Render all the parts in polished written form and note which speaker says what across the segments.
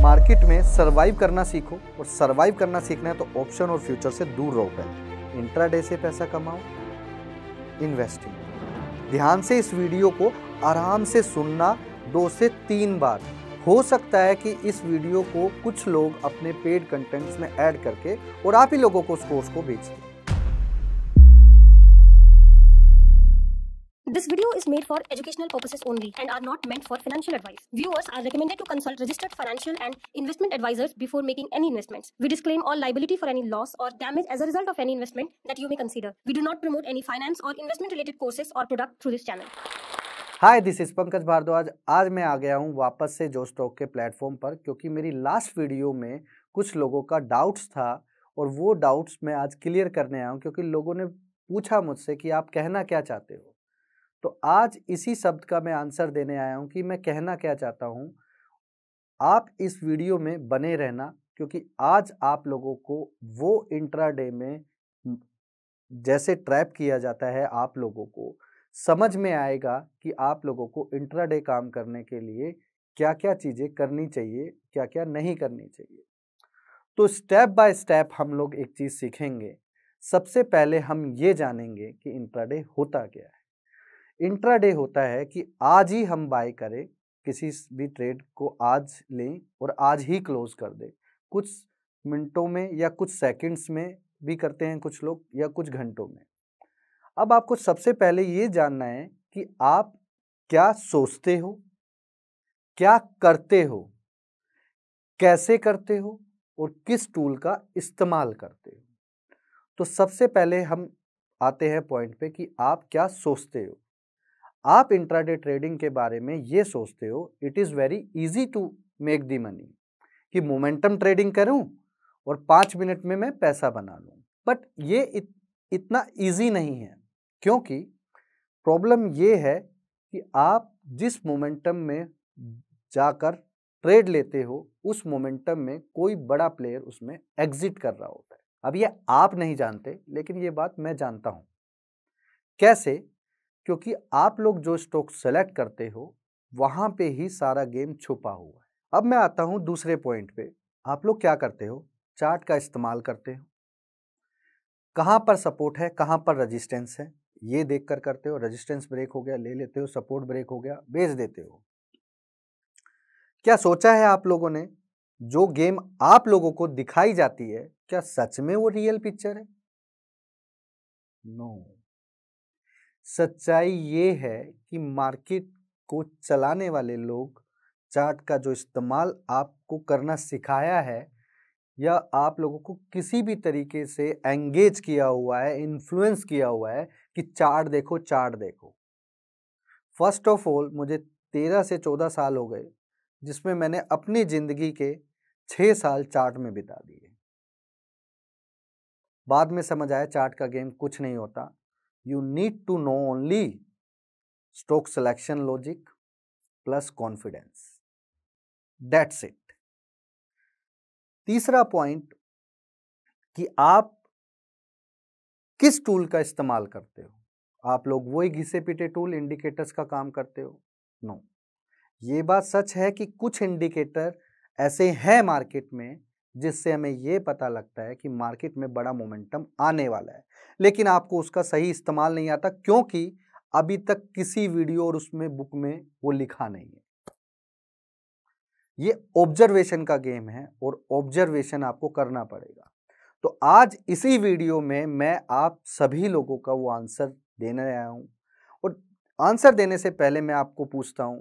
Speaker 1: Market में survive करना सीखो, और सरवाइव करना सीखना है तो ऑप्शन और फ्यूचर से दूर रहो। पहले इंट्राडे से पैसा कमाओ, इन्वेस्टिंग। ध्यान से इस वीडियो को आराम से सुनना 2 से 3 बार। हो सकता है कि इस वीडियो को कुछ लोग अपने पेड कंटेंट्स में ऐड करके और आप ही लोगों को उस कोर्स को बेच दें।
Speaker 2: This video is made for educational purposes only and are not meant for financial advice. Viewers are recommended to consult registered financial and investment advisors before making any investments. We disclaim all liability for any loss or damage as a result of any investment that you may consider. We do not promote any finance or investment related courses or product through this channel.
Speaker 1: Hi, this is Pankaj Bhardwaj. आज मैं आ गया हूं वापस से जो stock के platform पर, क्योंकि मेरी लास्ट वीडियो में कुछ लोगों का डाउट्स था और वो डाउट्स मैं आज क्लियर करने आया हूं, क्योंकि लोगों ने पूछा मुझसे कि आप कहना क्या चाहते हो। तो आज इसी शब्द का मैं आंसर देने आया हूं कि मैं कहना क्या चाहता हूं। आप इस वीडियो में बने रहना, क्योंकि आज आप लोगों को वो इंट्राडे में जैसे ट्रैप किया जाता है, आप लोगों को समझ में आएगा कि आप लोगों को इंट्राडे काम करने के लिए क्या क्या चीज़ें करनी चाहिए, क्या क्या नहीं करनी चाहिए। तो स्टेप बाय स्टेप हम लोग एक चीज़ सीखेंगे। सबसे पहले हम ये जानेंगे कि इंट्राडे होता क्या है। इंट्राडे होता है कि आज ही हम बाय करें, किसी भी ट्रेड को आज लें और आज ही क्लोज कर दें। कुछ मिनटों में या कुछ सेकंड्स में भी करते हैं कुछ लोग, या कुछ घंटों में। अब आपको सबसे पहले ये जानना है कि आप क्या सोचते हो, क्या करते हो, कैसे करते हो और किस टूल का इस्तेमाल करते हो। तो सबसे पहले हम आते हैं पॉइंट पे कि आप क्या सोचते हो। आप इंट्राडे ट्रेडिंग के बारे में ये सोचते हो, it is very easy to make the money, कि मोमेंटम ट्रेडिंग करूं और 5 मिनट में मैं पैसा बना लूं। बट ये इतना इजी नहीं है, क्योंकि प्रॉब्लम ये है कि आप जिस मोमेंटम में जाकर ट्रेड लेते हो, उस मोमेंटम में कोई बड़ा प्लेयर उसमें एग्जिट कर रहा होता है। अब ये आप नहीं जानते, लेकिन ये बात मैं जानता हूं। कैसे? क्योंकि आप लोग जो स्टॉक सेलेक्ट करते हो वहां पे ही सारा गेम छुपा हुआ है। अब मैं आता हूं दूसरे पॉइंट पे। आप लोग क्या करते हो? चार्ट का इस्तेमाल करते हो। कहां पर सपोर्ट है, कहां पर रेजिस्टेंस है, ये देखकर करते हो। रेजिस्टेंस ब्रेक हो गया, ले लेते हो। सपोर्ट ब्रेक हो गया, बेच देते हो। क्या सोचा है आप लोगों ने, जो गेम आप लोगों को दिखाई जाती है, क्या सच में वो रियल पिक्चर है? नो। सच्चाई ये है कि मार्केट को चलाने वाले लोग चार्ट का जो इस्तेमाल आपको करना सिखाया है, या आप लोगों को किसी भी तरीके से एंगेज किया हुआ है, इन्फ्लुएंस किया हुआ है कि चार्ट देखो, चार्ट देखो। फर्स्ट ऑफ ऑल, मुझे 13 से 14 साल हो गए, जिसमें मैंने अपनी जिंदगी के 6 साल चार्ट में बिता दिए। बाद में समझ आया चार्ट का गेम कुछ नहीं होता। You need to know only stock selection logic plus confidence. That's it. तीसरा पॉइंट कि आप किस टूल का इस्तेमाल करते हो। आप लोग वही घिसे पिटे टूल, इंडिकेटर्स का काम करते हो? नो। ये बात सच है कि कुछ इंडिकेटर ऐसे हैं मार्केट में जिससे हमें ये पता लगता है कि मार्केट में बड़ा मोमेंटम आने वाला है, लेकिन आपको उसका सही इस्तेमाल नहीं आता, क्योंकि अभी तक किसी वीडियो और उसमें बुक में वो लिखा नहीं है। ये ऑब्जर्वेशन का गेम है और ऑब्जर्वेशन आपको करना पड़ेगा। तो आज इसी वीडियो में मैं आप सभी लोगों का वो आंसर देने आया हूं। और आंसर देने से पहले मैं आपको पूछता हूं,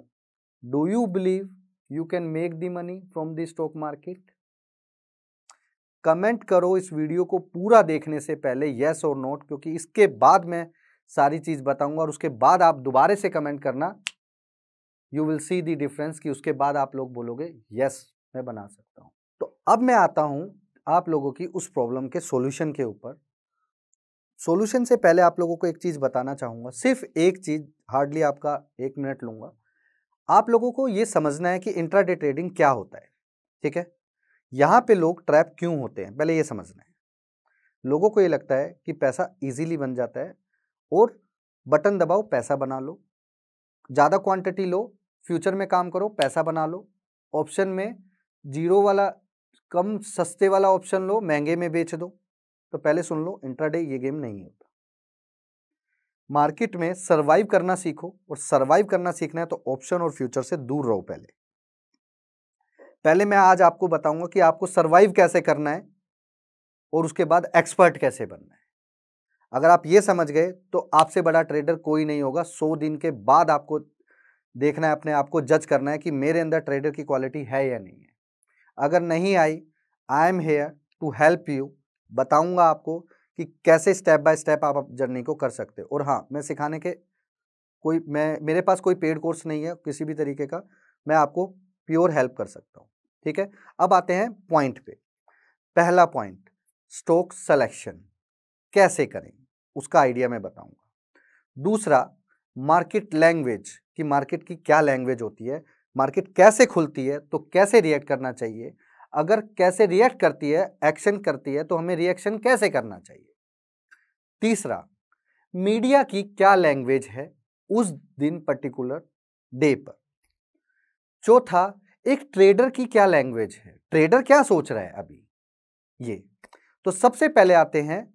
Speaker 1: do you believe you can make the money from the stock market? Comment करो इस वीडियो को पूरा देखने से पहले, यस और नोट, क्योंकि इसके बाद मैं सारी चीज बताऊंगा और उसके बाद आप दोबारा से कमेंट करना। You will see the difference कि उसके बाद आप लोग बोलोगे यस मैं बना सकता हूं। तो अब मैं आता हूं आप लोगों की उस प्रॉब्लम के सॉल्यूशन के ऊपर। सॉल्यूशन से पहले आप लोगों को एक चीज बताना चाहूंगा, सिर्फ एक चीज, हार्डली आपका 1 मिनट लूंगा। आप लोगों को यह समझना है कि इंट्राडे ट्रेडिंग क्या होता है, ठीक है? यहां पे लोग ट्रैप क्यों होते हैं, पहले ये समझना है। लोगों को ये लगता है कि पैसा इजीली बन जाता है और बटन दबाओ पैसा बना लो, ज्यादा क्वांटिटी लो, फ्यूचर में काम करो पैसा बना लो, ऑप्शन में जीरो वाला कम सस्ते वाला ऑप्शन लो, महंगे में बेच दो। तो पहले सुन लो, इंट्राडे ये गेम नहीं होता। मार्केट में सरवाइव करना सीखो, और सरवाइव करना सीखना है तो ऑप्शन और फ्यूचर से दूर रहो। पहले मैं आज आपको बताऊंगा कि आपको सरवाइव कैसे करना है और उसके बाद एक्सपर्ट कैसे बनना है। अगर आप ये समझ गए तो आपसे बड़ा ट्रेडर कोई नहीं होगा। 100 दिन के बाद आपको देखना है, अपने आप को जज करना है कि मेरे अंदर ट्रेडर की क्वालिटी है या नहीं है। अगर नहीं आई, I am here to help you. बताऊंगा आपको कि कैसे स्टेप बाय स्टेप आप जर्नी को कर सकते हो। और हाँ, मैं सिखाने के मेरे पास कोई पेड कोर्स नहीं है किसी भी तरीके का, मैं आपको प्योर हेल्प कर सकता हूँ। ठीक है, अब आते हैं पॉइंट पे। पहला पॉइंट, स्टॉक सिलेक्शन कैसे करें उसका आइडिया मैं बताऊंगा। दूसरा, मार्केट लैंग्वेज, कि मार्केट की क्या लैंग्वेज होती है, मार्केट कैसे खुलती है तो कैसे रिएक्ट करना चाहिए, अगर कैसे रिएक्ट करती है, एक्शन करती है, तो हमें रिएक्शन कैसे करना चाहिए। तीसरा, मीडिया की क्या लैंग्वेज है उस दिन पर्टिकुलर डे पर। चौथा, एक ट्रेडर की क्या लैंग्वेज है, ट्रेडर क्या सोच रहा है अभी। ये तो सबसे पहले आते हैं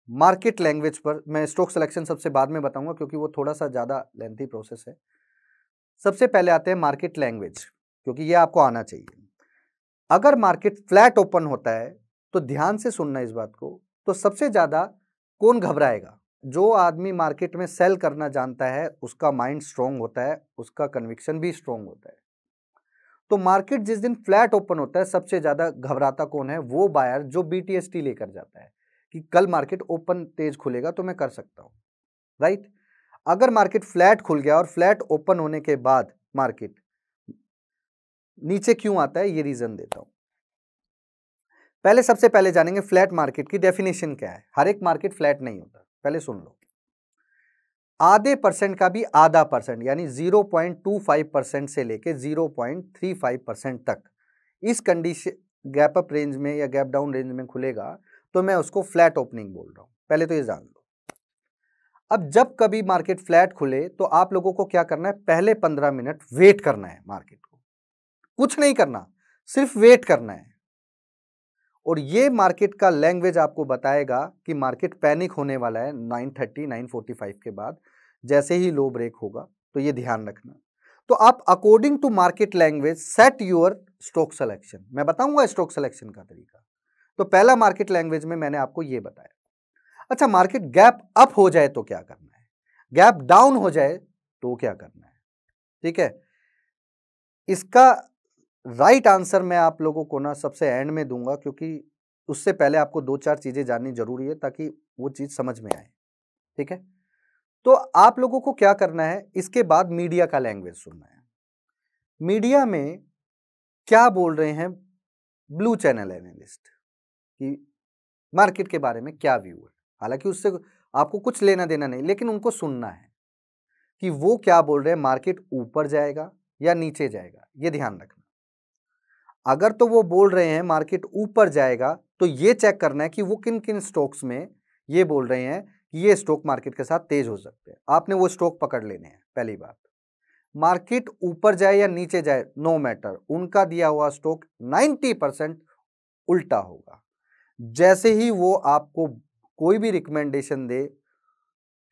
Speaker 1: मार्केट लैंग्वेज पर। मैं स्टॉक सिलेक्शन सबसे बाद में बताऊंगा क्योंकि वो थोड़ा सा ज्यादा लेंथी प्रोसेस है। सबसे पहले आते हैं मार्केट लैंग्वेज, क्योंकि ये आपको आना चाहिए। अगर मार्केट फ्लैट ओपन होता है तो ध्यान से सुनना इस बात को, तो सबसे ज्यादा कौन घबराएगा? जो आदमी मार्केट में सेल करना जानता है, उसका माइंड स्ट्रांग होता है, उसका कन्विक्शन भी स्ट्रांग होता है। तो मार्केट जिस दिन फ्लैट ओपन होता है, सबसे ज्यादा घबराता कौन है? वो बायर जो BTST लेकर जाता है कि कल मार्केट ओपन तेज खुलेगा तो मैं कर सकता हूं, राइट। अगर मार्केट फ्लैट खुल गया और फ्लैट ओपन होने के बाद मार्केट नीचे क्यों आता है, ये रीजन देता हूं। पहले सबसे पहले जानेंगे फ्लैट मार्केट की डेफिनेशन क्या है। हर एक मार्केट फ्लैट नहीं होता, पहले सुन लो। आधे परसेंट का भी आधा परसेंट, यानी 0.25% से लेके 0.35% तक इस कंडीशन गैप अप रेंज में या गैप डाउन रेंज में खुलेगा तो मैं उसको फ्लैट ओपनिंग बोल रहा हूं। पहले तो ये जान लो। अब जब कभी मार्केट फ्लैट खुले तो आप लोगों को क्या करना है? पहले 15 मिनट वेट करना है मार्केट को, कुछ नहीं करना, सिर्फ वेट करना है। और ये मार्केट का लैंग्वेज आपको बताएगा कि मार्केट पैनिक होने वाला है 9:30 9:45 के बाद, जैसे ही लो ब्रेक होगा। तो ये ध्यान रखना। तो आप according to market language set your stock selection. मैं बताऊंगा स्टॉक सिलेक्शन का तरीका। तो पहला मार्केट लैंग्वेज में मैंने आपको ये बताया। अच्छा, मार्केट गैप अप हो जाए तो क्या करना है, गैप डाउन हो जाए तो क्या करना है? ठीक है, इसका राइट आंसर मैं आप लोगों को ना सबसे एंड में दूंगा, क्योंकि उससे पहले आपको 2-4 चीजें जाननी जरूरी है ताकि वो चीज समझ में आए। ठीक है, तो आप लोगों को क्या करना है, इसके बाद मीडिया का लैंग्वेज सुनना है। मीडिया में क्या बोल रहे हैं ब्लू चैनल एनालिस्ट, कि मार्केट के बारे में क्या व्यू है। हालांकि उससे आपको कुछ लेना देना नहीं, लेकिन उनको सुनना है कि वो क्या बोल रहे हैं, मार्केट ऊपर जाएगा या नीचे जाएगा, ये ध्यान रखना। अगर तो वो बोल रहे हैं मार्केट ऊपर जाएगा तो ये चेक करना है कि वो किन किन स्टॉक्स में ये बोल रहे हैं कि ये स्टॉक मार्केट के साथ तेज हो सकते हैं। आपने वो स्टॉक पकड़ लेने हैं। पहली बात, मार्केट ऊपर जाए या नीचे जाए, नो मैटर, उनका दिया हुआ स्टॉक 90% उल्टा होगा। जैसे ही वो आपको कोई भी रिकमेंडेशन दे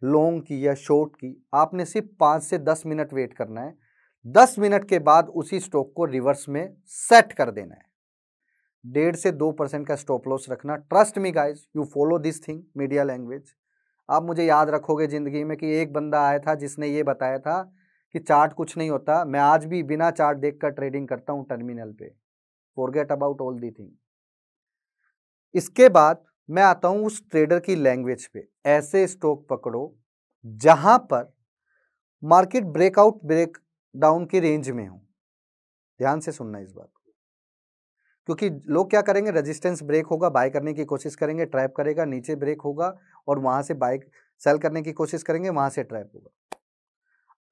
Speaker 1: लॉन्ग की या शॉर्ट की, आपने सिर्फ 5 से 10 मिनट वेट करना है। 10 मिनट के बाद उसी स्टॉक को रिवर्स में सेट कर देना है। 1.5 से 2% का स्टॉप लॉस रखना। Trust me guys, you follow this thing, media language. आप मुझे याद रखोगे जिंदगी में कि एक बंदा आया था जिसने ये बताया था कि चार्ट कुछ नहीं होता। मैं आज भी बिना चार्ट देखकर ट्रेडिंग करता हूं टर्मिनल पे। Forget about all the thing. इसके बाद मैं आता हूं उस ट्रेडर की लैंग्वेज पे। ऐसे स्टॉक पकड़ो जहां पर मार्केट ब्रेकआउट ब्रेक डाउन की रेंज में हो। ध्यान से सुनना इस बात को, क्योंकि लोग क्या करेंगे, रेजिस्टेंस ब्रेक होगा, बाय करने की कोशिश करेंगे, ट्रैप करेगा, नीचे ब्रेक होगा और वहां से बाय सेल करने की कोशिश करेंगे, वहां से ट्रैप होगा।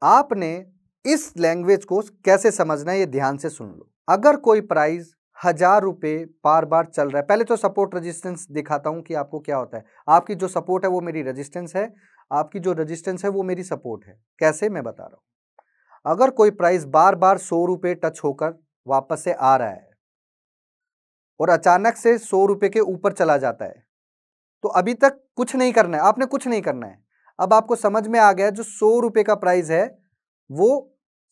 Speaker 1: आपने इस लैंग्वेज को कैसे समझना है, ये ध्यान से सुन लो। अगर कोई प्राइस 1000 रुपए बार बार चल रहा है, पहले तो सपोर्ट रेजिस्टेंस दिखाता हूं कि आपको क्या होता है। आपकी जो सपोर्ट है वो मेरी रेजिस्टेंस है, आपकी जो रेजिस्टेंस है वो मेरी सपोर्ट है। कैसे, मैं बता रहा हूं। अगर कोई प्राइस बार बार 100 रुपए टच होकर वापस से आ रहा है, और अचानक से 100 रुपए के ऊपर चला जाता है, तो अभी तक कुछ नहीं करना है, आपने कुछ नहीं करना है। अब आपको समझ में आ गया जो 100 रुपए का प्राइस है वो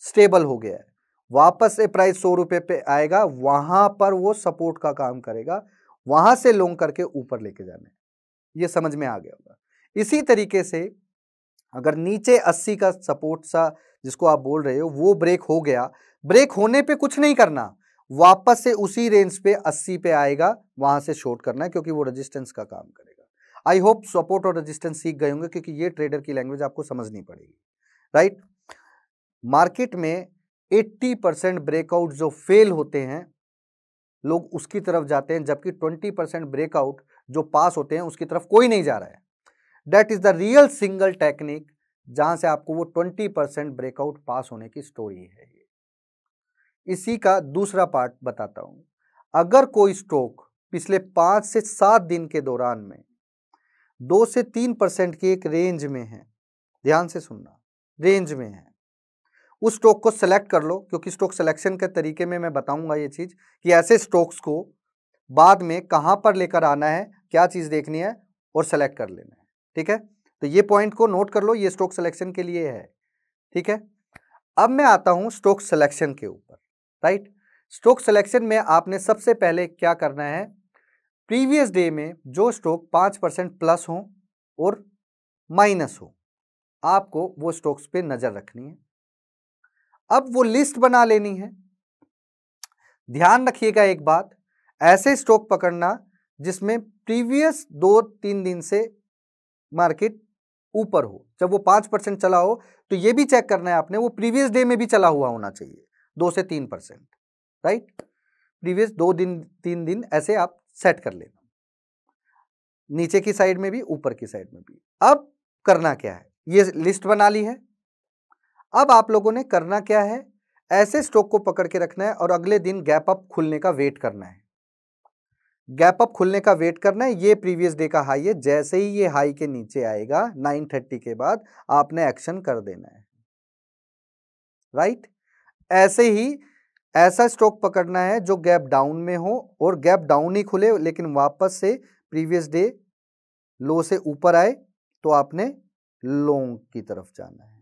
Speaker 1: स्टेबल हो गया है, वापस से प्राइस 100 रुपए पे आएगा, वहां पर वो सपोर्ट का काम करेगा, वहां से लॉन्ग करके ऊपर लेके जाना है। ये समझ में आ गया होगा। इसी तरीके से अगर नीचे 80 का सपोर्ट सा जिसको आप बोल रहे हो वो ब्रेक हो गया, ब्रेक होने पे कुछ नहीं करना, वापस से उसी रेंज पे 80 पे आएगा, वहां से शॉर्ट करना है क्योंकि वो रेजिस्टेंस का काम करेगा। आई होप सपोर्ट और रेजिस्टेंस सीख गए होंगे क्योंकि ये ट्रेडर की लैंग्वेज आपको समझनी पड़ेगी, राइट। मार्केट में 80% ब्रेकआउट जो फेल होते हैं लोग उसकी तरफ जाते हैं, जबकि 20% ब्रेकआउट जो पास होते हैं उसकी तरफ कोई नहीं जा रहा है। That is the real single technique जहां से आपको वो 20% ब्रेकआउट पास होने की स्टोरी है। इसी का दूसरा पार्ट बताता हूं। अगर कोई स्टॉक पिछले 5 से 7 दिन के दौरान में 2 से 3% की एक रेंज में है, ध्यान से सुनना, रेंज में है, उस स्टॉक को सेलेक्ट कर लो, क्योंकि स्टॉक सिलेक्शन के तरीके में मैं बताऊंगा ये चीज कि ऐसे स्टॉक्स को बाद में कहां पर लेकर आना है, क्या चीज देखनी है और सेलेक्ट कर लेना है, ठीक है। तो ये पॉइंट को नोट कर लो, ये स्टॉक सिलेक्शन के लिए है, ठीक है। अब मैं आता हूं स्टॉक सिलेक्शन के ऊपर, राइट। स्टॉक सिलेक्शन में आपने सबसे पहले क्या करना है, प्रीवियस डे में जो स्टॉक 5% प्लस हो और माइनस हो, आपको वो स्टॉक्स पे नजर रखनी है। अब वो लिस्ट बना लेनी है। ध्यान रखिएगा एक बात, ऐसे स्टॉक पकड़ना जिसमें प्रीवियस 2-3 दिन से मार्केट ऊपर हो। जब वो 5% चला हो तो ये भी चेक करना है आपने वो प्रीवियस डे में भी चला हुआ होना चाहिए 2 से 3%, राइट। प्रीवियस 2-3 दिन ऐसे आप सेट कर लेना, नीचे की साइड में भी ऊपर की साइड में भी। अब करना क्या है, ये लिस्ट बना ली है। अब आप लोगों ने करना क्या है, ऐसे स्टॉक को पकड़ के रखना है और अगले दिन गैप अप खुलने का वेट करना है। गैप अप खुलने का वेट करना है, ये प्रीवियस डे का हाई है, जैसे ही ये हाई के नीचे आएगा 9:30 के बाद आपने एक्शन कर देना है, राइट। ऐसे ही ऐसा स्टॉक पकड़ना है जो गैप डाउन में हो और गैप डाउन ही खुले लेकिन वापस से प्रीवियस डे लो से ऊपर आए तो आपने लॉन्ग की तरफ जाना है।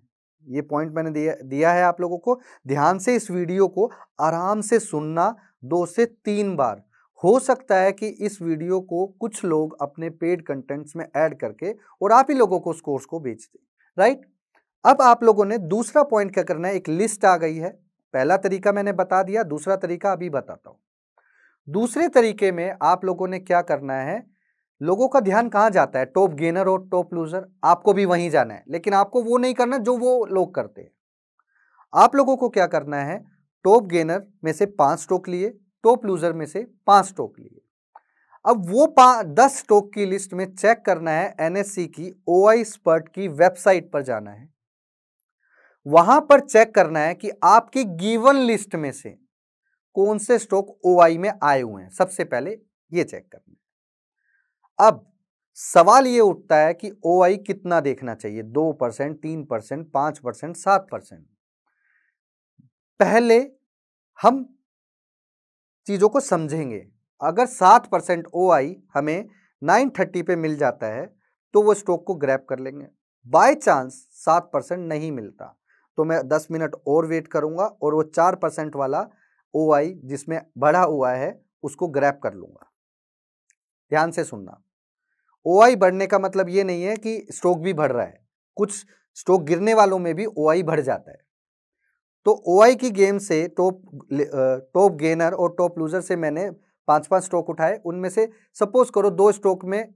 Speaker 1: ये पॉइंट मैंने दिया है आप लोगों को। ध्यान से इस वीडियो को आराम से सुनना 2 से 3 बार। हो सकता है कि इस वीडियो को कुछ लोग अपने पेड कंटेंट्स में ऐड करके और आप ही लोगों को उस कोर्स को बेच दें, राइट। अब आप लोगों ने दूसरा पॉइंट क्या करना है, एक लिस्ट आ गई है। पहला तरीका मैंने बता दिया, दूसरा तरीका अभी बताता हूं। दूसरे तरीके में आप लोगों ने क्या करना है, लोगों का ध्यान कहां जाता है, टॉप गेनर और टॉप लूजर, आपको भी वहीं जाना है, लेकिन आपको वो नहीं करना जो वो लोग करते हैं। आप लोगों को क्या करना है, टॉप गेनर में से 5 स्टॉक लिए, टॉप लूजर में से 5 स्टॉक लिए। अब वो 10 स्टॉक की लिस्ट में चेक करना है, एनएससी की ओआई स्पर्ट की वेबसाइट पर जाना है, वहां पर चेक करना है कि आपकी गिवन लिस्ट में से कौन से स्टॉक ओआई में आए हुए हैं। सबसे पहले ये चेक करना है। अब सवाल ये उठता है कि ओआई कितना देखना चाहिए, 2%, 3%, 5%, 7%। पहले हम चीजों को समझेंगे। अगर 7% ओआई हमें 9:30 पे मिल जाता है तो वो स्टॉक को ग्रैब कर लेंगे। बाय चांस 7% नहीं मिलता तो मैं 10 मिनट और वेट करूंगा और वो 4% वाला ओआई जिसमें बढ़ा हुआ है उसको ग्रैब कर लूंगा। ध्यान से सुनना, ओआई बढ़ने का मतलब ये नहीं है कि स्टॉक भी बढ़ रहा है, कुछ स्टॉक गिरने वालों में भी ओआई बढ़ जाता है। तो ओआई की गेम से टॉप गेनर और टॉप लूजर से मैंने 5-5 स्टॉक उठाए, उनमें से सपोज करो 2 स्टॉक में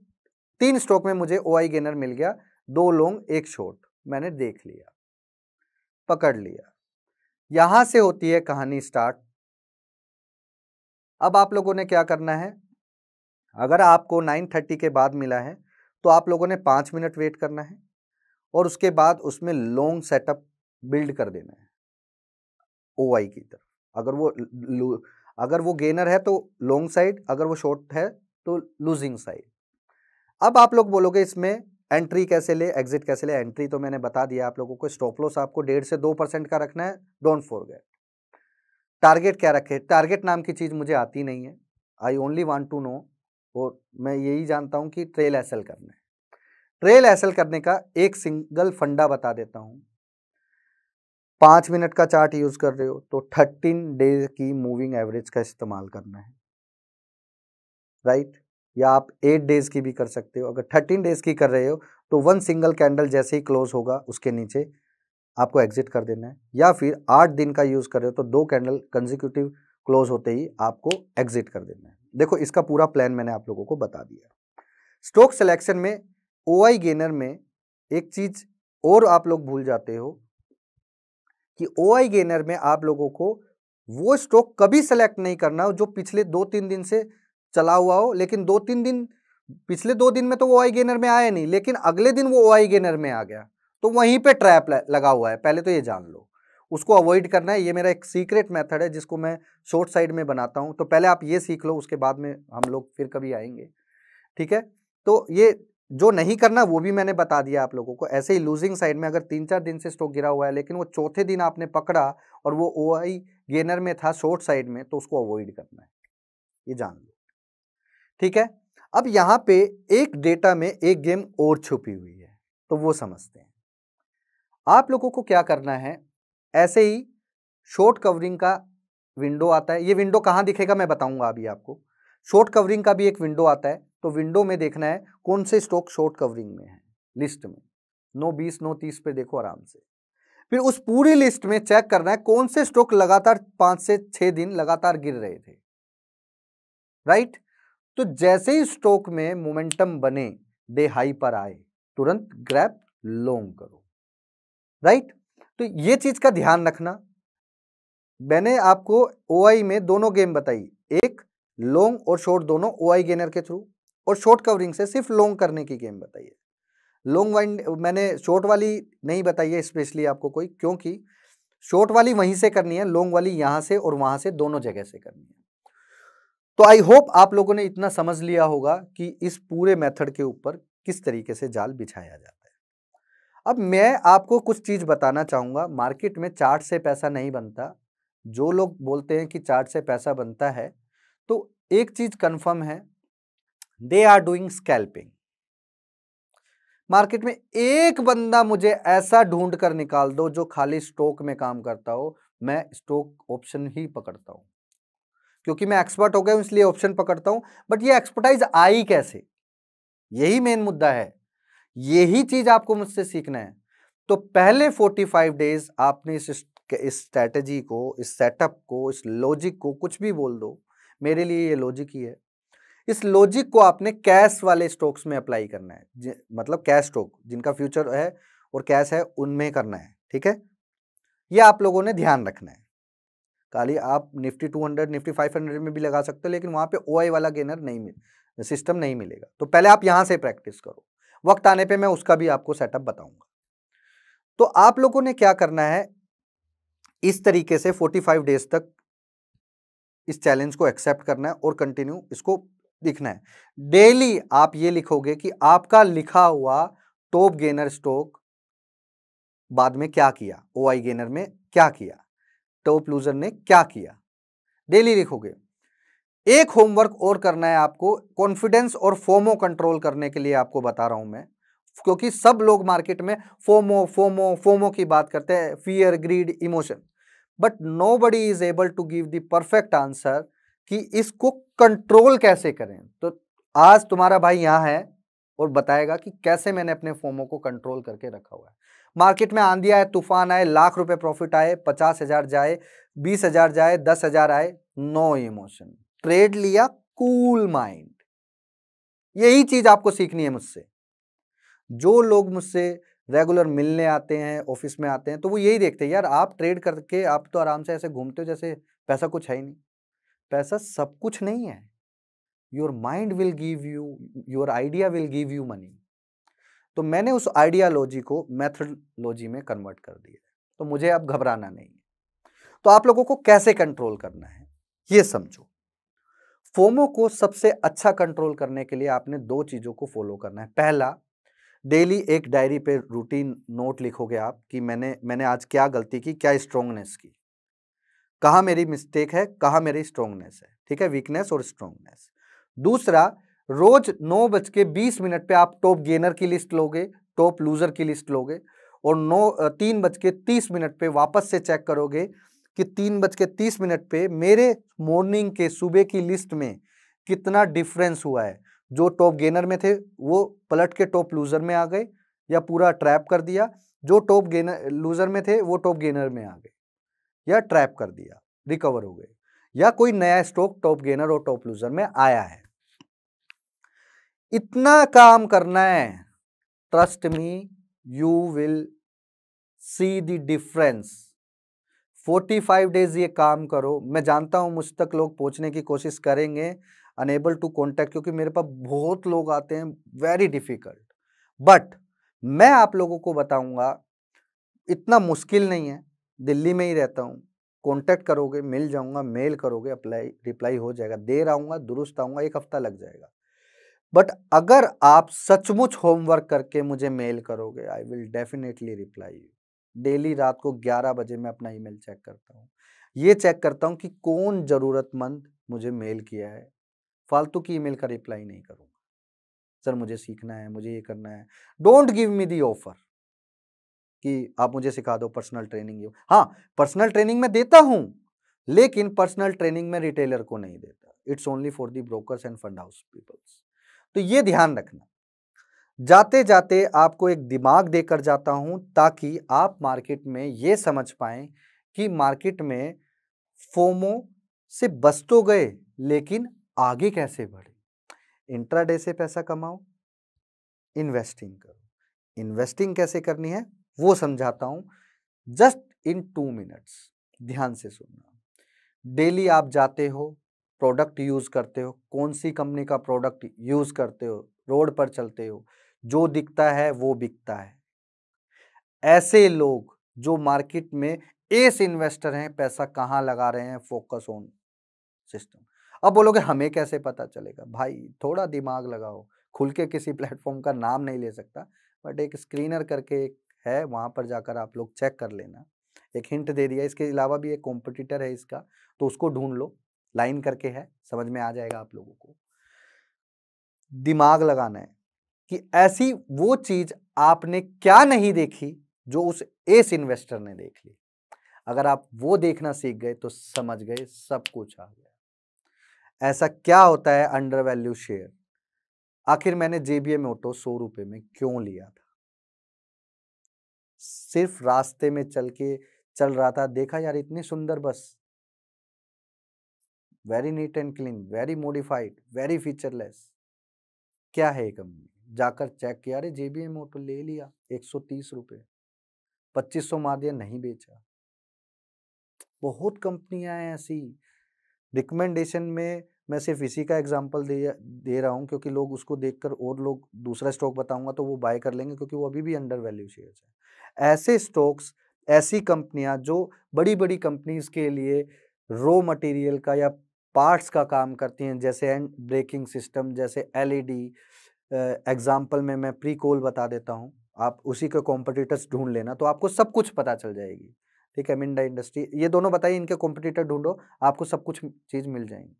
Speaker 1: 3 स्टॉक में मुझे ओआई गेनर मिल गया, 2 लॉन्ग 1 शॉर्ट मैंने देख लिया, पकड़ लिया। यहां से होती है कहानी स्टार्ट। अब आप लोगों ने क्या करना है, अगर आपको 9:30 के बाद मिला है तो आप लोगों ने 5 मिनट वेट करना है और उसके बाद उसमें लॉन्ग सेटअप बिल्ड कर देना है ओआई की तरफ। अगर वो गेनर है तो लॉन्ग साइड, अगर वो शॉर्ट है तो लूजिंग साइड। अब आप लोग बोलोगे इसमें एंट्री कैसे ले, एग्जिट कैसे ले। एंट्री तो मैंने बता दिया आप लोगों को, स्टॉप लॉस आपको 1.5 से 2% का रखना है, डोंट फॉरगेट। टारगेट क्या रखे, टारगेट नाम की चीज मुझे आती नहीं है, I only want to know, और मैं यही जानता हूं कि ट्रेल एसएल करना है। ट्रेल एसएल करने का एक सिंगल फंडा बता देता हूं। 5 मिनट का चार्ट यूज कर रहे हो तो 13 डेज की मूविंग एवरेज का इस्तेमाल करना है, राइट? या आप 8 डेज की भी कर सकते हो। अगर 13 डेज की कर रहे हो तो 1 सिंगल कैंडल जैसे ही क्लोज होगा उसके नीचे आपको एग्जिट कर देना है, या फिर 8 दिन का यूज कर रहे हो तो 2 कैंडल कंसेक्यूटिव क्लोज होते ही आपको एग्जिट कर देना है। देखो इसका पूरा प्लान मैंने आप लोगों को बता दिया। स्टॉक सिलेक्शन में ओआई गेनर में एक चीज और आप लोग भूल जाते हो कि ओआई गेनर में आप लोगों को वो स्टॉक कभी सेलेक्ट नहीं करना जो पिछले 2-3 दिन से चला हुआ हो, लेकिन 2-3 दिन, पिछले 2 दिन में तो वो ओआई गेनर में आया नहीं, लेकिन अगले दिन वो ओआई गेनर में आ गया, तो वहीं पे ट्रैप लगा हुआ है। पहले तो ये जान लो, उसको अवॉइड करना है। ये मेरा एक सीक्रेट मेथड है जिसको मैं शॉर्ट साइड में बनाता हूं, तो पहले आप ये सीख लो, उसके बाद में हम लोग फिर कभी आएंगे, ठीक है? तो ये जो नहीं करना वो भी मैंने बता दिया आप लोगों को। ऐसे ही लूजिंग साइड में अगर 3-4 दिन से स्टॉक गिरा हुआ है लेकिन वो चौथे दिन आपने पकड़ा और वो ओआई गेनर में था शॉर्ट साइड में, तो उसको अवॉइड करना है, ये जान लो, ठीक है? अब यहां पे एक डेटा में एक गेम और छुपी हुई है, तो वो समझते हैं। आप लोगों को क्या करना है, ऐसे ही शॉर्ट कवरिंग का विंडो आता है। ये विंडो कहां दिखेगा मैं बताऊंगा अभी आपको। शॉर्ट कवरिंग का भी एक विंडो आता है, तो विंडो में देखना है कौन से स्टॉक शॉर्ट कवरिंग में है, लिस्ट में 9-20 9-30 पे देखो आराम से। फिर उस पूरी लिस्ट में चेक करना है कौन से स्टॉक लगातार 5 से 6 दिन लगातार गिर रहे थे, राइट? तो जैसे ही स्टॉक में मोमेंटम बने, डे हाई पर आए, तुरंत ग्रैब लॉन्ग करो, राइट? तो ये चीज का ध्यान रखना। मैंने आपको ओआई में दोनों गेम बताई, एक लॉन्ग और शॉर्ट दोनों ओआई गेनर के थ्रू, और शॉर्ट कवरिंग से सिर्फ लॉन्ग करने की गेम बताई है। लॉन्ग वाइंड मैंने शॉर्ट वाली नहीं बताई है स्पेशली आपको कोई, क्योंकि शॉर्ट वाली वहीं से करनी है, लॉन्ग वाली यहां से और वहां से दोनों जगह से करनी है। तो आई होप आप लोगों ने इतना समझ लिया होगा कि इस पूरे मेथड के ऊपर किस तरीके से जाल बिछाया जाता है। अब मैं आपको कुछ चीज बताना चाहूंगा। मार्केट में चार्ट से पैसा नहीं बनता। जो लोग बोलते हैं कि चार्ट से पैसा बनता है, तो एक चीज कंफर्म है, they are doing scalping. Market में एक बंदा मुझे ऐसा ढूंढ कर निकाल दो जो खाली स्टॉक में काम करता हो, मैं स्टॉक ऑप्शन ही पकड़ता हूं, क्योंकि मैं एक्सपर्ट हो गया हूं इसलिए ऑप्शन पकड़ता हूं। बट ये एक्सपर्टाइज आई कैसे, यही मेन मुद्दा है। यही चीज आपको मुझसे सीखना है। तो पहले 45 डेज आपने इस स्ट्रैटेजी को, इस सेटअप को, इस लॉजिक को, कुछ भी बोल दो, मेरे लिए ये लॉजिक ही है। इस लॉजिक को आपने कैश वाले स्टॉक्स में अप्लाई करना है, मतलब कैश स्टॉक जिनका फ्यूचर है और कैश है उनमें करना है, ठीक है? ये आप लोगों ने ध्यान रखना है। खाली आप निफ्टी 200 निफ्टी 500 में भी लगा सकते हो, लेकिन वहां पे ओआई वाला गेनर नहीं सिस्टम नहीं मिलेगा। तो पहले आप यहां से प्रैक्टिस करो, वक्त आने पे मैं उसका भी आपको सेटअप बताऊंगा। तो आप लोगों ने क्या करना है, इस तरीके से 45 डेज तक इस चैलेंज को एक्सेप्ट करना है और कंटिन्यू इसको लिखना है। डेली आप ये लिखोगे कि आपका लिखा हुआ टॉप गेनर स्टॉक बाद में क्या किया, ओआई गेनर में क्या किया, टॉप लूजर ने क्या किया, डेली लिखोगे। एक होमवर्क और करना है आपको, कॉन्फिडेंस और फोमो कंट्रोल करने के लिए आपको बता रहा हूं मैं, क्योंकि सब लोग मार्केट में फोमो फोमो फोमो की बात करते हैं, fear, greed, emotion, but nobody is able to give the perfect answer कि इसको कंट्रोल कैसे करें। तो आज तुम्हारा भाई यहां है और बताएगा कि कैसे मैंने अपने फोमो को कंट्रोल करके रखा हुआ है। मार्केट में आंधी आए, तूफान आए, लाख रुपए प्रॉफिट आए, 50,000 जाए, 20,000 जाए, 10,000 आए, नो इमोशन, ट्रेड लिया, कूल माइंड। यही चीज आपको सीखनी है मुझसे। जो लोग मुझसे रेगुलर मिलने आते हैं, ऑफिस में आते हैं, तो वो यही देखते हैं, यार आप ट्रेड करके आप तो आराम से ऐसे घूमते हो जैसे पैसा कुछ है ही नहीं। पैसा सब कुछ नहीं है। Your mind will give you, your idea will give you money. तो मैंने उस आइडियालॉजी को मेथडोलॉजी में कन्वर्ट कर दिया, तो मुझे अब घबराना नहीं है। तो आप लोगों को कैसे कंट्रोल करना है ये समझो। फोमो को सबसे अच्छा कंट्रोल करने के लिए आपने 2 चीजों को फॉलो करना है। पहला, डेली एक डायरी पे रूटीन नोट लिखोगे आप कि मैंने आज क्या गलती की, क्या स्ट्रोंगनेस की। कहाँ मेरी मिस्टेक है, कहाँ मेरी स्ट्रोंगनेस है, ठीक है, वीकनेस और स्ट्रोंगनेस। दूसरा, रोज 9:20 पे आप टॉप गेनर की लिस्ट लोगे, टॉप लूजर की लिस्ट लोगे और 3:30 पे वापस से चेक करोगे कि 3:30 पे मेरे मॉर्निंग के सुबह की लिस्ट में कितना डिफरेंस हुआ है। जो टॉप गेनर में थे वो पलट के टॉप लूजर में आ गए या पूरा ट्रैप कर दिया, जो टॉप गेनर लूजर में थे वो टॉप गेनर में आ गए या ट्रैप कर दिया, रिकवर हो गए, या कोई नया स्टॉक टॉप गेनर और टॉप लूजर में आया है। इतना काम करना है, trust me, you will see the difference. 45 days ये काम करो। मैं जानता हूं मुझ तक लोग पहुंचने की कोशिश करेंगे, अनेबल टू कॉन्टैक्ट, क्योंकि मेरे पास बहुत लोग आते हैं, वेरी डिफिकल्ट। बट मैं आप लोगों को बताऊंगा, इतना मुश्किल नहीं है। दिल्ली में ही रहता हूं, कॉन्टैक्ट करोगे मिल जाऊंगा, मेल करोगे अप्लाई रिप्लाई हो जाएगा, देर आऊंगा दुरुस्त आऊंगा, 1 हफ्ता लग जाएगा। बट अगर आप सचमुच होमवर्क करके मुझे मेल करोगे, I will definitely reply you. Daily रात को 11 बजे मैं अपना ईमेल चेक करता हूँ। ये चेक करता हूँ कि कौन जरूरतमंद मुझे मेल किया है। फालतू की ईमेल का रिप्लाई नहीं करूँगा। सर मुझे सीखना है, मुझे ये करना है। Don't give me the offer कि आप मुझे सिखा दो पर्सनल ट्रेनिंग। हाँ, पर्सनल ट्रेनिंग मैं देता हूँ, लेकिन पर्सनल ट्रेनिंग में रिटेलर को नहीं देता। It's only for the brokers and fund house peoples. तो ये ध्यान रखना। जाते जाते आपको एक दिमाग देकर जाता हूं, ताकि आप मार्केट में ये समझ पाएं कि मार्केट में फोमो से बच तो गए, लेकिन आगे कैसे बढ़े। इंट्राडे से पैसा कमाओ, इन्वेस्टिंग करो। इन्वेस्टिंग कैसे करनी है वो समझाता हूं, जस्ट इन 2 मिनट्स। ध्यान से सुनना। डेली आप जाते हो, प्रोडक्ट यूज करते हो, कौन सी कंपनी का प्रोडक्ट यूज करते हो, रोड पर चलते हो, जो दिखता है वो बिकता है। ऐसे लोग जो मार्केट में एस इन्वेस्टर हैं, पैसा कहां लगा रहे हैं, फोकस ऑन सिस्टम। अब बोलोगे हमें कैसे पता चलेगा? भाई थोड़ा दिमाग लगाओ। खुल के किसी प्लेटफॉर्म का नाम नहीं ले सकता, बट एक स्क्रीनर करके एक है, वहां पर जाकर आप लोग चेक कर लेना। एक हिंट दे दिया, इसके अलावा भी एक कॉम्पिटिटर है इसका, तो उसको ढूंढ लो, लाइन करके है, समझ में आ जाएगा आप लोगों को। दिमाग लगाना है कि ऐसी वो चीज आपने क्या नहीं देखी जो उस एस इन्वेस्टर ने देख ली। अगर आप वो देखना सीख गए तो समझ गए सब कुछ आ गया। ऐसा क्या होता है अंडर वैल्यू शेयर? आखिर मैंने जेबीएम ऑटो 100 रुपए में क्यों लिया था? सिर्फ रास्ते में चल रहा था, देखा यार इतनी सुंदर बस, very neat and clean, very modified, very featureless, क्या है कंपनी? जाकर चेक किया, अरे जेबीएम ऑटो ले लिया 130 रुपए, 2500 मार दिया, नहीं बेचा। बहुत कंपनियां हैं ऐसी। रिकमेंडेशन में मैं सिर्फ इसी का एग्जांपल दे रहा हूं, क्योंकि लोग उसको देखकर और लोग दूसरा स्टॉक बताऊंगा तो वो बाय कर लेंगे, क्योंकि वो अभी भी अंडर वैल्यू शेयर्स है। ऐसे स्टॉक्स, ऐसी कंपनियां जो बड़ी बड़ी कंपनीज के लिए रॉ मटेरियल का या पार्ट्स का काम करती हैं, जैसे एंड ब्रेकिंग सिस्टम, जैसे एलईडी। एग्जाम्पल में मैं प्रीकोल बता देता हूँ, आप उसी के कॉम्पिटिटर्स ढूंढ लेना तो आपको सब कुछ पता चल जाएगी। ठीक है, मिंडा इंडस्ट्री, ये दोनों बताइए, इनके कॉम्पिटिटर ढूंढो, आपको सब कुछ चीज मिल जाएंगी।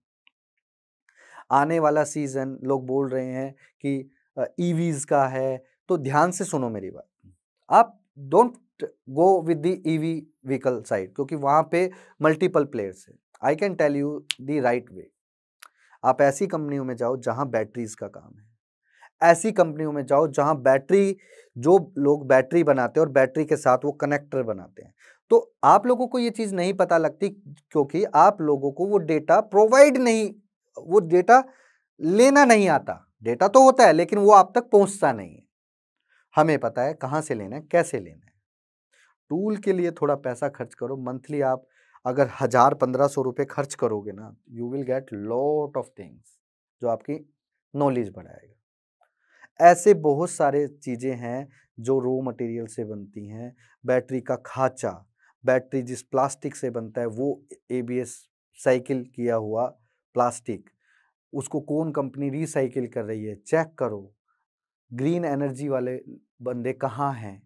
Speaker 1: आने वाला सीजन लोग बोल रहे हैं कि ईवीज का है, तो ध्यान से सुनो मेरी बात। आप don't go with the EV vehicle side, क्योंकि वहां पे मल्टीपल प्लेयर्स है। I can tell you the right way. आप ऐसी कंपनियों में जाओ जहां बैटरीज का काम है, ऐसी कंपनियों में जाओ जहां बैटरी, जो लोग बैटरी बनाते हैं और बैटरी के साथ वो कनेक्टर बनाते हैं। तो आप लोगों को ये चीज नहीं पता लगती, क्योंकि आप लोगों को वो डेटा प्रोवाइड नहीं, वो डेटा लेना नहीं आता। डेटा तो होता है, लेकिन वो आप तक पहुंचता नहीं है। हमें पता है कहां से लेना है, कैसे लेना है। टूल के लिए थोड़ा पैसा खर्च करो। मंथली आप अगर 1000-1500 रुपए खर्च करोगे ना, you will get lot of things जो आपकी नॉलेज बढ़ाएगा। ऐसे बहुत सारे चीजें हैं जो रॉ मटेरियल से बनती हैं। बैटरी का खांचा, बैटरी जिस प्लास्टिक से बनता है वो एबीएस साइकिल किया हुआ प्लास्टिक, उसको कौन कंपनी रिसाइकिल कर रही है चेक करो। ग्रीन एनर्जी वाले बंदे कहाँ हैं,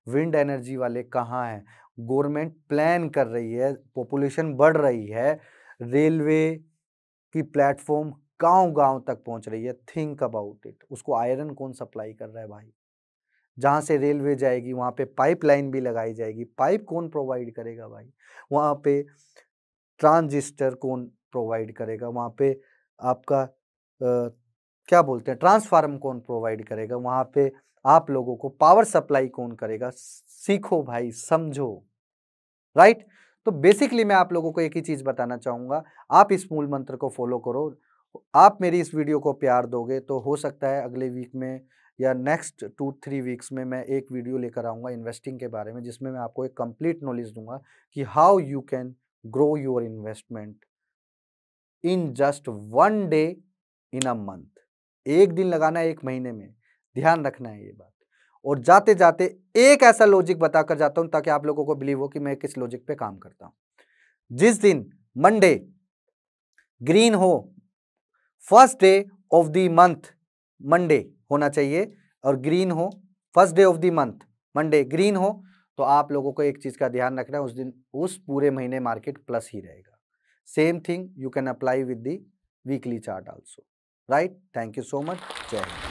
Speaker 1: विंड एनर्जी वाले कहाँ हैं, गवर्नमेंट प्लान कर रही है, पॉपुलेशन बढ़ रही है, रेलवे की प्लेटफॉर्म गांव-गांव तक पहुंच रही है। Think about it. उसको आयरन कौन सप्लाई कर रहा है भाई? जहाँ से रेलवे जाएगी वहाँ पे पाइपलाइन भी लगाई जाएगी। पाइप कौन प्रोवाइड करेगा भाई? वहाँ पे ट्रांजिस्टर कौन प्रोवाइड करेगा? वहाँ पे आपका क्या बोलते हैं, ट्रांसफार्म कौन प्रोवाइड करेगा? वहाँ पे आप लोगों को पावर सप्लाई कौन करेगा? सीखो भाई, समझो, राइट? तो बेसिकली मैं आप लोगों को एक ही चीज बताना चाहूंगा, आप इस मूल मंत्र को फॉलो करो। आप मेरी इस वीडियो को प्यार दोगे तो हो सकता है अगले वीक में या नेक्स्ट 2-3 वीक्स में मैं एक वीडियो लेकर आऊंगा इन्वेस्टिंग के बारे में, जिसमें मैं आपको एक कंप्लीट नॉलेज दूंगा कि how you can grow your investment in just 1 day in a month. एक दिन लगाना है 1 महीने में, ध्यान रखना है ये बात। और जाते जाते एक ऐसा लॉजिक बताकर जाता हूं ताकि आप लोगों को बिलीव हो कि मैं किस लॉजिक पे काम करता हूं। जिस दिन मंडे ग्रीन हो, first day of the month Monday होना चाहिए, और ग्रीन हो first day of the month Monday green हो, तो आप लोगों को एक चीज का ध्यान रखना है, उस दिन उस पूरे महीने मार्केट प्लस ही रहेगा। Same thing you can apply with the weekly chart also, right? Thank you so much. जय हिंद।